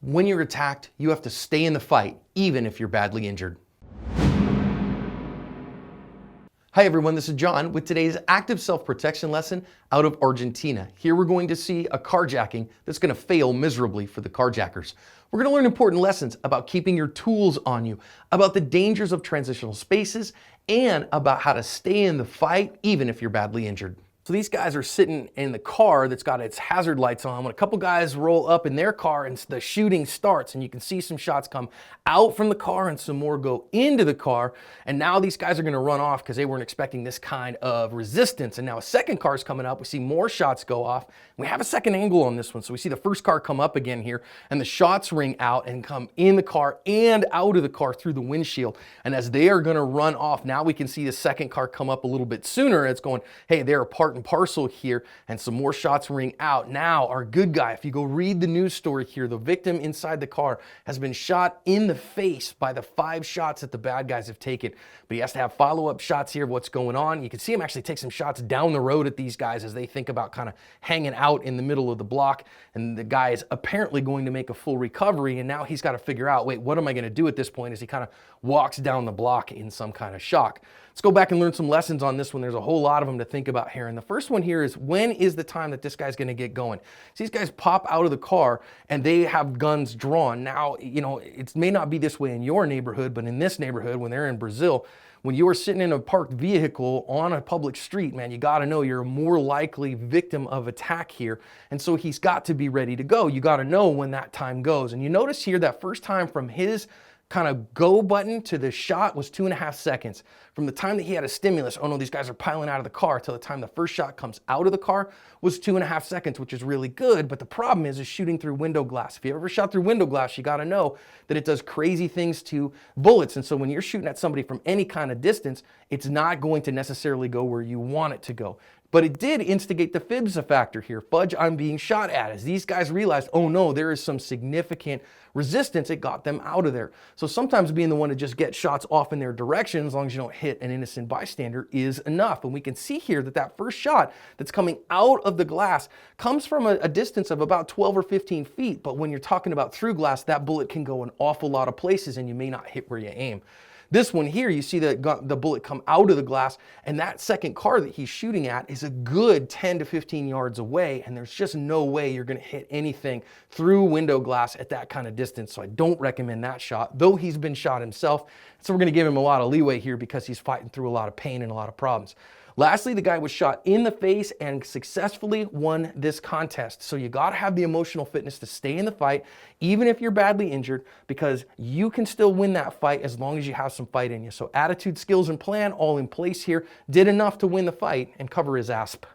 When you're attacked, you have to stay in the fight, even if you're badly injured. Hi everyone, this is John with today's active self-protection lesson out of Argentina. Here we're going to see a carjacking that's going to fail miserably for the carjackers. We're going to learn important lessons about keeping your tools on you, about the dangers of transitional spaces, and about how to stay in the fight even if you're badly injured. So these guys are sitting in the car that's got its hazard lights on when a couple guys roll up in their car and the shooting starts, and you can see some shots come out from the car and some more go into the car. And now these guys are going to run off because they weren't expecting this kind of resistance. And now a second car is coming up. We see more shots go off. We have a second angle on this one. So we see the first car come up again here, and the shots ring out and come in the car and out of the car through the windshield. And as they are going to run off, now we can see the second car come up a little bit sooner. It's going, hey, they're part and parcel here, and some more shots ring out. Now our good guy, if you go read the news story here, the victim inside the car has been shot in the face by the 5 shots that the bad guys have taken, but he has to have follow-up shots here of what's going on. You can see him actually take some shots down the road at these guys as they think about kind of hanging out in the middle of the block, and the guy is apparently going to make a full recovery, and now he's got to figure out, wait, what am I going to do at this point, as he kind of walks down the block in some kind of shock. Let's go back and learn some lessons on this one. There's a whole lot of them to think about here. And the first one here is, when is the time that this guy's going to get going? So these guys pop out of the car and they have guns drawn. Now, you know, it may not be this way in your neighborhood, but in this neighborhood, when they're in Brazil, when you are sitting in a parked vehicle on a public street, man, you got to know you're a more likely victim of attack here. And so he's got to be ready to go. You got to know when that time goes. And you notice here that first time from his kind of go button to the shot was 2.5 seconds. From the time that he had a stimulus, oh no, these guys are piling out of the car, till the time the first shot comes out of the car was 2.5 seconds, which is really good. But the problem is shooting through window glass. If you ever shot through window glass, you got to know that it does crazy things to bullets. And so when you're shooting at somebody from any kind of distance, it's not going to necessarily go where you want it to go. But it did instigate the fibs factor here. Fudge, I'm being shot at. As these guys realized, oh no, there is some significant resistance, it got them out of there. So sometimes being the one to just get shots off in their direction, as long as you don't hit an innocent bystander, is enough. And we can see here that that first shot that's coming out of the glass comes from a distance of about 12 or 15 feet. But when you're talking about through glass, that bullet can go an awful lot of places and you may not hit where you aim. This one here, you see the bullet come out of the glass, and that second car that he's shooting at is a good 10 to 15 yards away, and there's just no way you're going to hit anything through window glass at that kind of distance. So I don't recommend that shot, though he's been shot himself. So we're going to give him a lot of leeway here because he's fighting through a lot of pain and a lot of problems. Lastly, the guy was shot in the face and successfully won this contest. So you got to have the emotional fitness to stay in the fight, even if you're badly injured, because you can still win that fight as long as you have some fight in you. So attitude, skills, and plan all in place here did enough to win the fight and cover his asp.